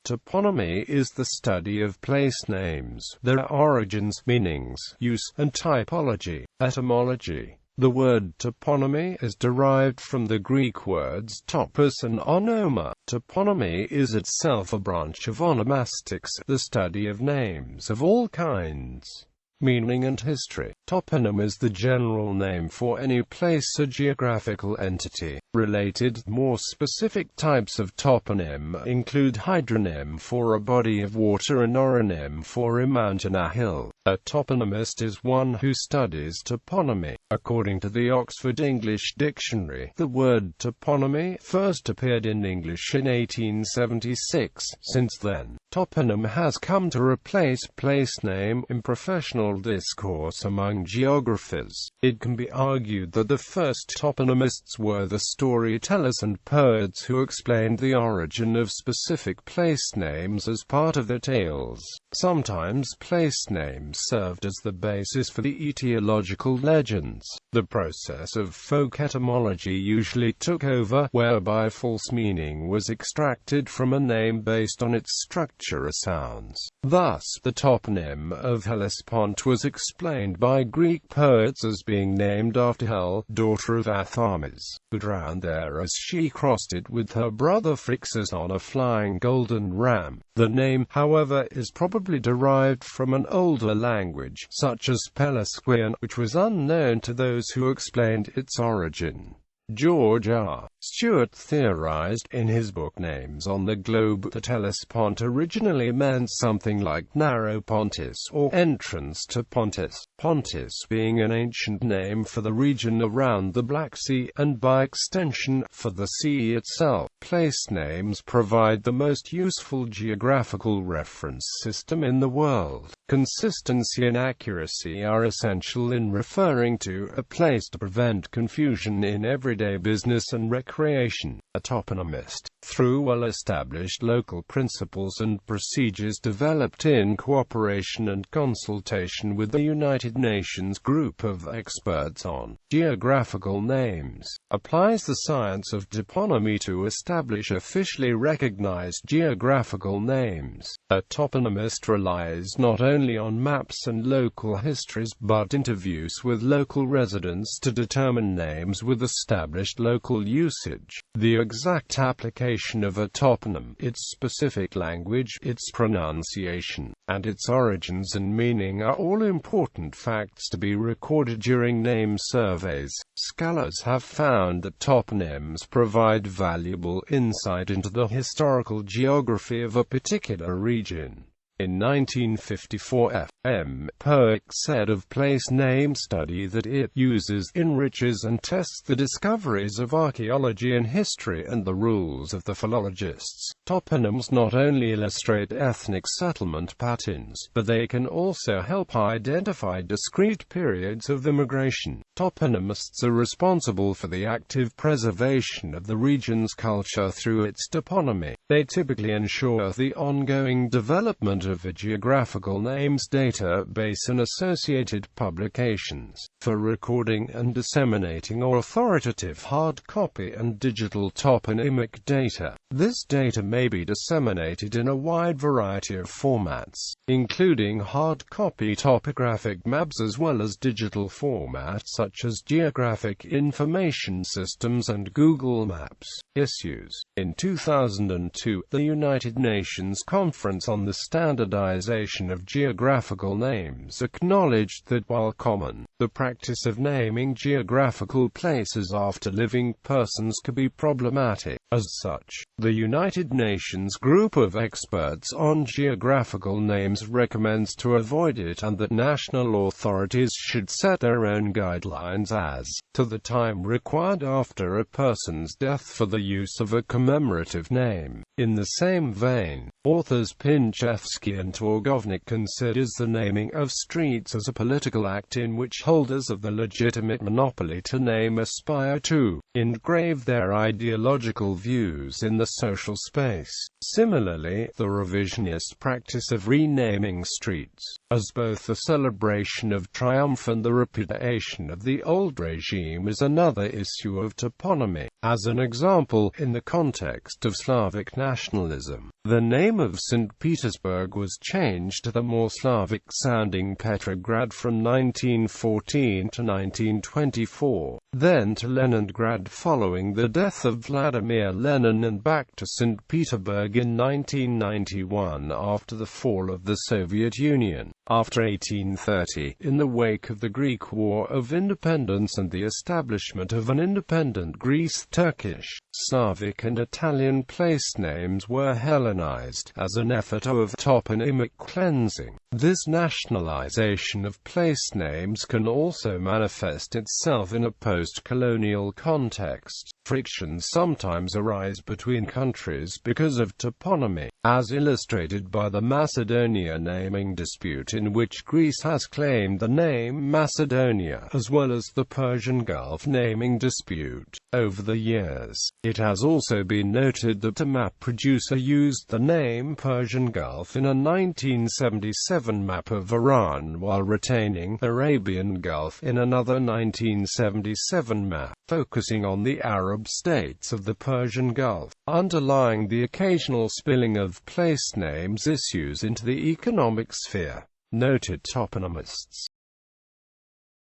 Toponymy is the study of place names, their origins, meanings, use, and typology. Etymology. The word toponymy is derived from the Greek words topos and onoma. Toponymy is itself a branch of onomastics, the study of names of all kinds, meaning and history. Toponym is the general name for any place or geographical entity. Related, more specific types of toponym include hydronym for a body of water and oronym for a mountain or hill. A toponymist is one who studies toponymy. According to the Oxford English Dictionary, the word toponymy first appeared in English in 1876. Since then, toponym has come to replace place name in professional discourse among geographers. It can be argued that the first toponymists were the storytellers and poets who explained the origin of specific place names as part of their tales. Sometimes place names served as the basis for the etiological legends. The process of folk etymology usually took over, whereby false meaning was extracted from a name based on its structure or sounds. Thus, the toponym of Hellespont was explained by Greek poets as being named after Hel, daughter of Athamas, who drowned there as she crossed it with her brother Phrixus on a flying golden ram. The name, however, is probably derived from an older language, such as Pelasgian, which was unknown to those who explained its origin. George R. Stewart theorized, in his book Names on the Globe, that Hellespont originally meant something like narrow Pontus, or entrance to Pontus, Pontus being an ancient name for the region around the Black Sea, and by extension, for the sea itself. Place names provide the most useful geographical reference system in the world. Consistency and accuracy are essential in referring to a place to prevent confusion in everyday business and recreation. A toponymist, through well-established local principles and procedures developed in cooperation and consultation with the United Nations group of experts on geographical names, applies the science of toponymy to establish officially recognized geographical names. A toponymist relies not only on maps and local histories, but interviews with local residents to determine names with established local usage. The exact application of a toponym, its specific language, its pronunciation, and its origins and meaning are all important facts to be recorded during name surveys. Scholars have found that toponyms provide valuable insight into the historical geography of a particular region. In 1954, F. M. Poek said of place name study that it uses, enriches and tests the discoveries of archaeology and history and the rules of the philologists. Toponyms not only illustrate ethnic settlement patterns, but they can also help identify discrete periods of immigration. Toponymists are responsible for the active preservation of the region's culture through its toponymy. They typically ensure the ongoing development of a geographical names database and associated publications. For recording and disseminating authoritative hard copy and digital toponymic data, this data may be disseminated in a wide variety of formats, including hard copy topographic maps as well as digital formats such as geographic information systems and Google Maps. Issues. In 2002, the United Nations Conference on the Standardization of Geographical Names acknowledged that while common, the practice of naming geographical places after living persons could be problematic. As such, the United Nations group of experts on geographical names recommends to avoid it, and that national authorities should set their own guidelines as to the time required after a person's death for the use of a commemorative name. In the same vein, authors Pinchevsky and Torgovnik considers the naming of streets as a political act in which holders of the legitimate monopoly to name aspire to engrave their ideological views in the social space. Similarly, the revisionist practice of renaming streets, as both a celebration of triumph and the repudiation of the old regime, is another issue of toponymy. As an example, in the context of Slavic nationalism, the name of St. Petersburg was changed to the more Slavic-sounding Petrograd from 1914 to 1924, then to Leningrad following the death of Vladimir Lenin, and back to St. Petersburg in 1991 after the fall of the Soviet Union. After 1830, in the wake of the Greek War of Independence and the establishment of an independent Greece, Turkish, Slavic and Italian place names were Hellenized, as an effort of toponymic cleansing. This nationalization of place names can also manifest itself in a post-colonial context. Frictions sometimes arise between countries because of toponymy, as illustrated by the Macedonia naming dispute, in which Greece has claimed the name Macedonia, as well as the Persian Gulf naming dispute. Over the years, it has also been noted that a map producer used the name Persian Gulf in a 1977 map of Iran while retaining Arabian Gulf in another 1977 map, focusing on the Arab states of the Persian Gulf. Underlying the occasional spilling of place names issues into the economic sphere, noted toponymists